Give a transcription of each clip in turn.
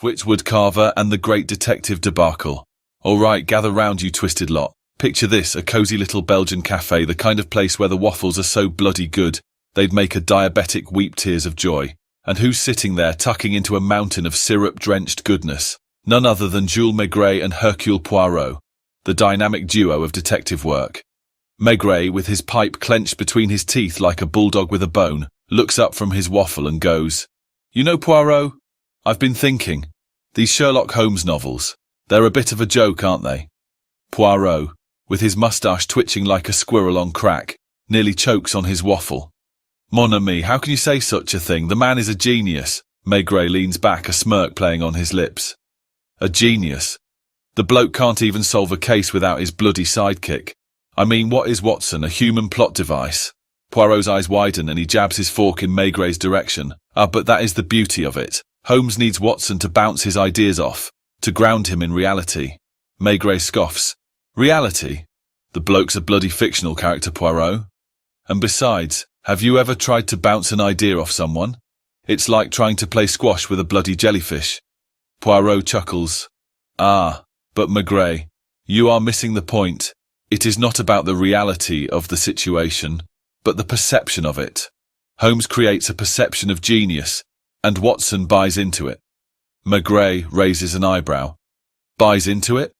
Whittward, Carver, and the great detective Debacle. All right, gather round, you twisted lot. Picture this, a cozy little Belgian cafe, the kind of place where the waffles are so bloody good, they'd make a diabetic weep tears of joy. And who's sitting there tucking into a mountain of syrup-drenched goodness? None other than Jules Maigret and Hercule Poirot, the dynamic duo of detective work. Maigret, with his pipe clenched between his teeth like a bulldog with a bone, looks up from his waffle and goes, "You know, Poirot, I've been thinking, these Sherlock Holmes novels, they're a bit of a joke, aren't they?" Poirot, with his moustache twitching like a squirrel on crack, nearly chokes on his waffle. "Mon ami, how can you say such a thing? The man is a genius." Maigret leans back, a smirk playing on his lips. A genius? The bloke can't even solve a case without his bloody sidekick. I mean, what is Watson, a human plot device? Poirot's eyes widen and he jabs his fork in Maigret's direction. But that is the beauty of it. Holmes needs Watson to bounce his ideas off, to ground him in reality. Maigret scoffs. Reality? The bloke's a bloody fictional character, Poirot. And besides, have you ever tried to bounce an idea off someone? It's like trying to play squash with a bloody jellyfish. Poirot chuckles. But Maigret, you are missing the point. It is not about the reality of the situation, but the perception of it. Holmes creates a perception of genius, and Watson buys into it. Maigret raises an eyebrow. Buys into it?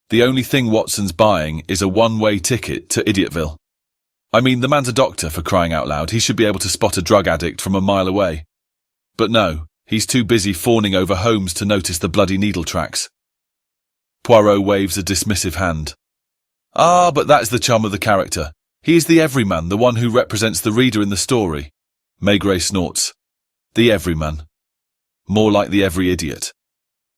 The only thing Watson's buying is a one-way ticket to Idiotville. I mean, the man's a doctor, for crying out loud. He should be able to spot a drug addict from a mile away. But no, he's too busy fawning over Holmes to notice the bloody needle tracks. Poirot waves a dismissive hand. But that's the charm of the character. He is the everyman, the one who represents the reader in the story. Maigret snorts. The everyman. More like the every idiot.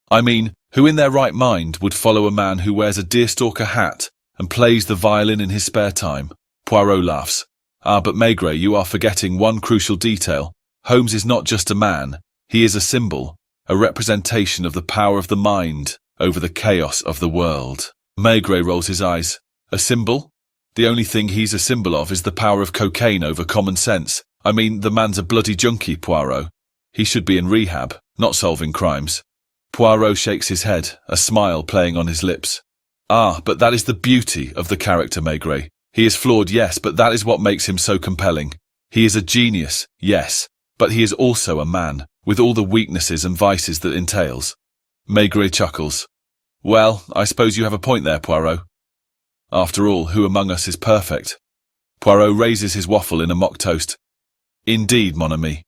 I mean, who in their right mind would follow a man who wears a deerstalker hat and plays the violin in his spare time? Poirot laughs. But Maigret, you are forgetting one crucial detail. Holmes is not just a man. He is a symbol, a representation of the power of the mind over the chaos of the world. Maigret rolls his eyes. A symbol? The only thing he's a symbol of is the power of cocaine over common sense. I mean, the man's a bloody junkie, Poirot. He should be in rehab, not solving crimes. Poirot shakes his head, a smile playing on his lips. But that is the beauty of the character, Maigret. He is flawed, yes, but that is what makes him so compelling. He is a genius, yes, but he is also a man, with all the weaknesses and vices that entails. Maigret chuckles. Well, I suppose you have a point there, Poirot. After all, who among us is perfect? Poirot raises his waffle in a mock toast. Indeed, mon ami.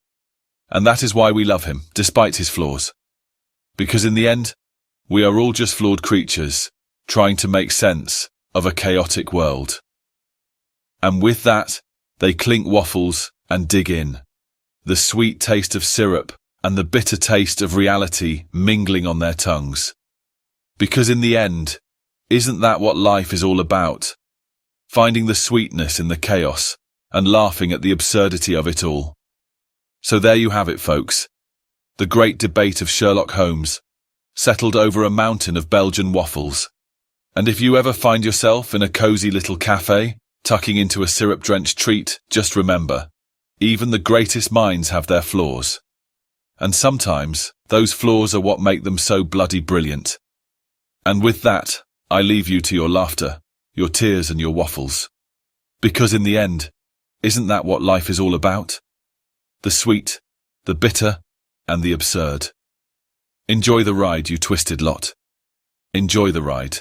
And that is why we love him, despite his flaws. Because in the end, we are all just flawed creatures, trying to make sense of a chaotic world. And with that, they clink waffles and dig in. The sweet taste of syrup and the bitter taste of reality mingling on their tongues. Because in the end, isn't that what life is all about? Finding the sweetness in the chaos and laughing at the absurdity of it all. So there you have it, folks. The great debate of Sherlock Holmes, settled over a mountain of Belgian waffles. And if you ever find yourself in a cozy little cafe, tucking into a syrup-drenched treat, just remember, even the greatest minds have their flaws. And sometimes, those flaws are what make them so bloody brilliant. And with that, I leave you to your laughter, your tears and your waffles. Because in the end, isn't that what life is all about? The sweet, the bitter, and the absurd. Enjoy the ride, you twisted lot. Enjoy the ride.